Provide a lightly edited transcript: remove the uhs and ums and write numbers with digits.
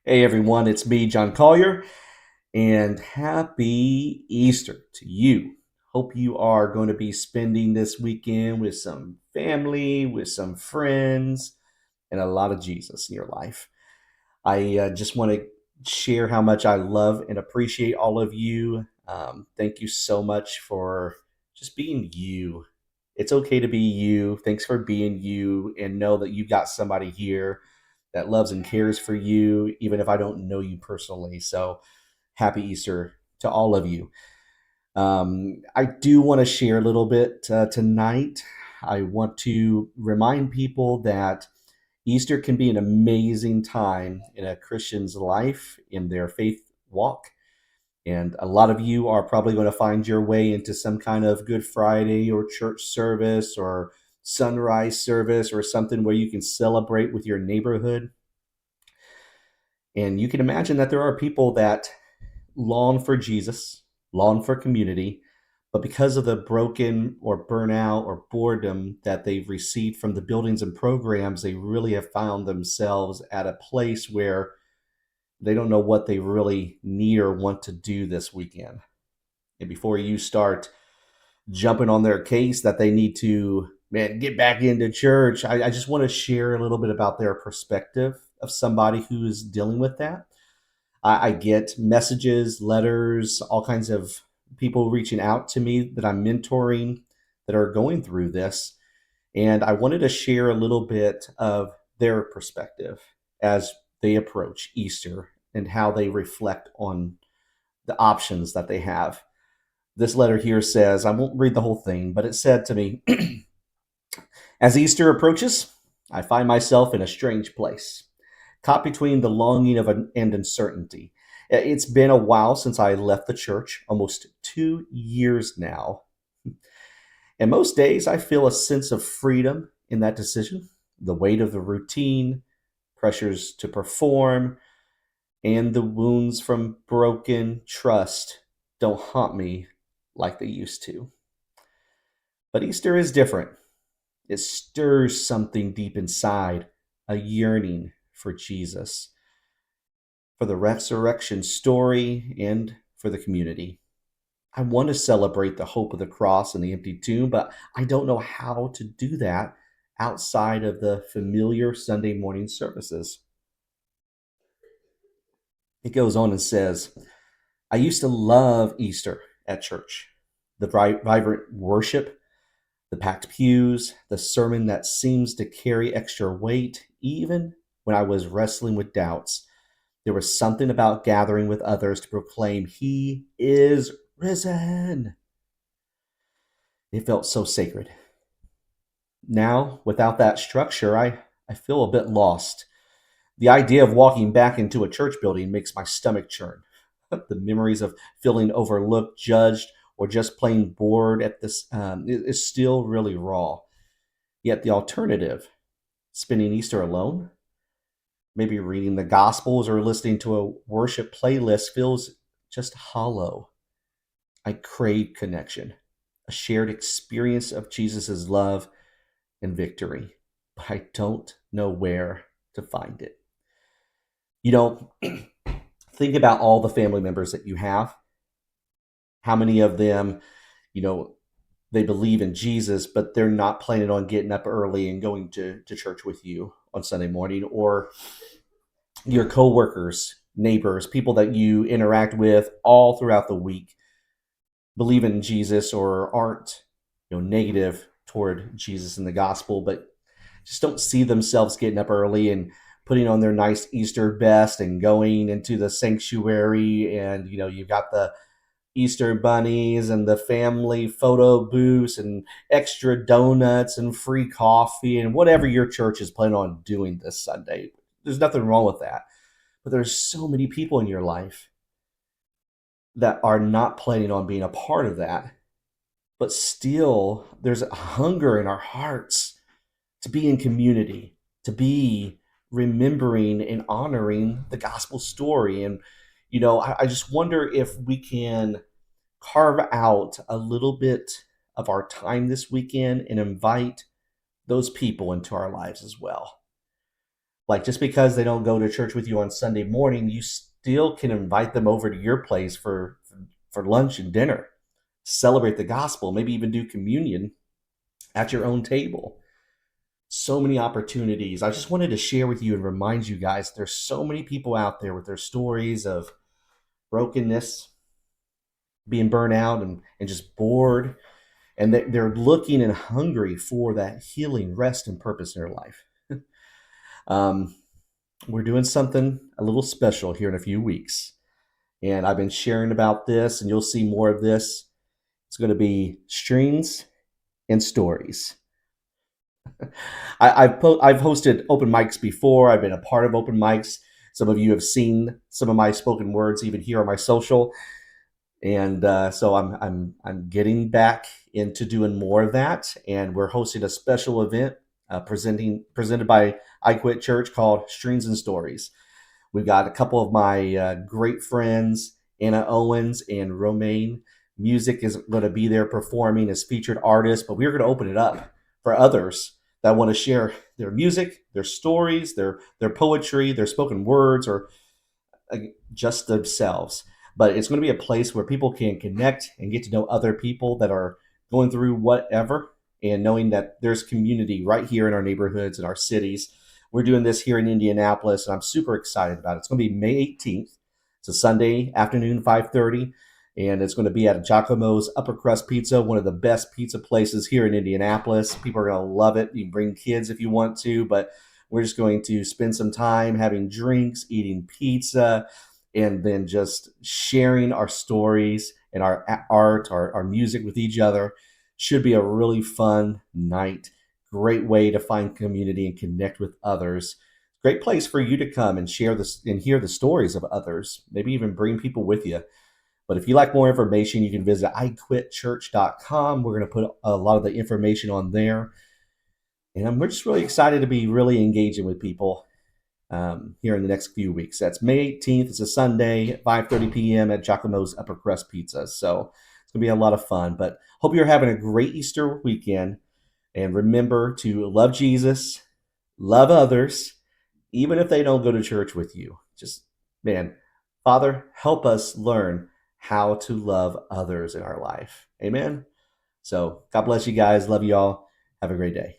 Hey everyone, it's me, John Collier, and happy Easter to you. Hope you are going to be spending this weekend with some family, with some friends, and a lot of Jesus in your life. I just want to share how much I love and appreciate all of you. Thank you so much for just being you. It's okay to be you. Thanks for being you, and know that you've got somebody here that loves and cares for you, even if I don't know you personally. So happy Easter to all of you. I do want to share a little bit tonight. I want to remind people that Easter can be an amazing time in a Christian's life, in their faith walk. And a lot of you are probably going to find your way into some kind of Good Friday or church service or sunrise service or something where you can celebrate with your neighborhood. And you can imagine that there are people that long for Jesus, long for community, but because of the broken or burnout or boredom that they've received from the buildings and programs, they really have found themselves at a place where they don't know what they really need or want to do this weekend. And before you start jumping on their case that they need to, man, get back into church, I just want to share a little bit about their perspective of somebody who is dealing with that. I get messages, letters, all kinds of people reaching out to me that I'm mentoring that are going through this. And I wanted to share a little bit of their perspective as they approach Easter and how they reflect on the options that they have. This letter here says, I won't read the whole thing, but it said to me, as Easter approaches, I find myself in a strange place, caught between the longing of and uncertainty. It's been a while since I left the church, almost 2 years now. And most days I feel a sense of freedom in that decision, the weight of the routine, pressures to perform, and the wounds from broken trust don't haunt me like they used to. But Easter is different. It stirs something deep inside, a yearning for Jesus, for the resurrection story, and for the community. I want to celebrate the hope of the cross and the empty tomb, but I don't know how to do that outside of the familiar Sunday morning services. It goes on and says, I used to love Easter at church. The vibrant worship, the packed pews, the sermon that seems to carry extra weight, even when I was wrestling with doubts. There was something about gathering with others to proclaim, He is risen. It felt so sacred. Now, without that structure, I feel a bit lost. The idea of walking back into a church building makes my stomach churn. The memories of feeling overlooked, judged, or just plain bored at this is still really raw. Yet the alternative, spending Easter alone, maybe reading the Gospels or listening to a worship playlist, feels just hollow. I crave connection, a shared experience of Jesus' love and victory, but I don't know where to find it. You know, think about all the family members that you have. How many of them, you know, they believe in Jesus, but they're not planning on getting up early and going to church with you on Sunday morning, or your coworkers, neighbors, people that you interact with all throughout the week believe in Jesus or aren't, negative toward Jesus and the gospel, but just don't see themselves getting up early and putting on their nice Easter best and going into the sanctuary. And you've got the Easter bunnies and the family photo booths and extra donuts and free coffee and whatever your church is planning on doing this Sunday. There's nothing wrong with that. But there's so many people in your life that are not planning on being a part of that. But still, there's a hunger in our hearts to be in community, to be remembering and honoring the gospel story. And, I just wonder if we can carve out a little bit of our time this weekend and invite those people into our lives as well. Like, just because they don't go to church with you on Sunday morning, you still can invite them over to your place for lunch and dinner. Celebrate the gospel, maybe even do communion at your own table. So many opportunities. I just wanted to share with you and remind you guys there's so many people out there with their stories of brokenness, being burnt out, and just bored. And they're looking and hungry for that healing, rest, and purpose in their life. um, we're doing something a little special here in a few weeks. And I've been sharing about this, and you'll see more of this. It's going to be Strings and Stories. I've hosted open mics before. I've been a part of open mics. Some of you have seen some of my spoken words even here on my social, and so I'm getting back into doing more of that. And we're hosting a special event presented by I Quit Church called Strings and Stories. We've got a couple of my great friends, Anna Owens and Romaine. Music is going to be there performing as featured artists, but we're going to open it up for others that want to share their music, their stories, their poetry, their spoken words, or just themselves. But it's going to be a place where people can connect and get to know other people that are going through whatever, and knowing that there's community right here in our neighborhoods and our cities. We're doing this here in Indianapolis, and I'm super excited about it. It's going to be May 18th. It's a Sunday afternoon, 5:30, and it's going to be at Giacomo's Upper Crust Pizza, one of the best pizza places here in Indianapolis. People are going to love it. You can bring kids if you want to, but we're just going to spend some time having drinks, eating pizza, and then just sharing our stories and our art, our music with each other. Should be a really fun night. Great way to find community and connect with others. Great place for you to come and share this and hear the stories of others. Maybe even bring people with you. But if you like more information, you can visit iquitchurch.com. We're going to put a lot of the information on there. And we're just really excited to be really engaging with people here in the next few weeks. That's May 18th. It's a Sunday at 5:30 p.m. at Giacomo's Upper Crust Pizza. So it's going to be a lot of fun. But hope you're having a great Easter weekend. And remember to love Jesus, love others, even if they don't go to church with you. Just, man, Father, help us learn how to love others in our life. Amen. So God bless you guys. Love you all. Have a great day.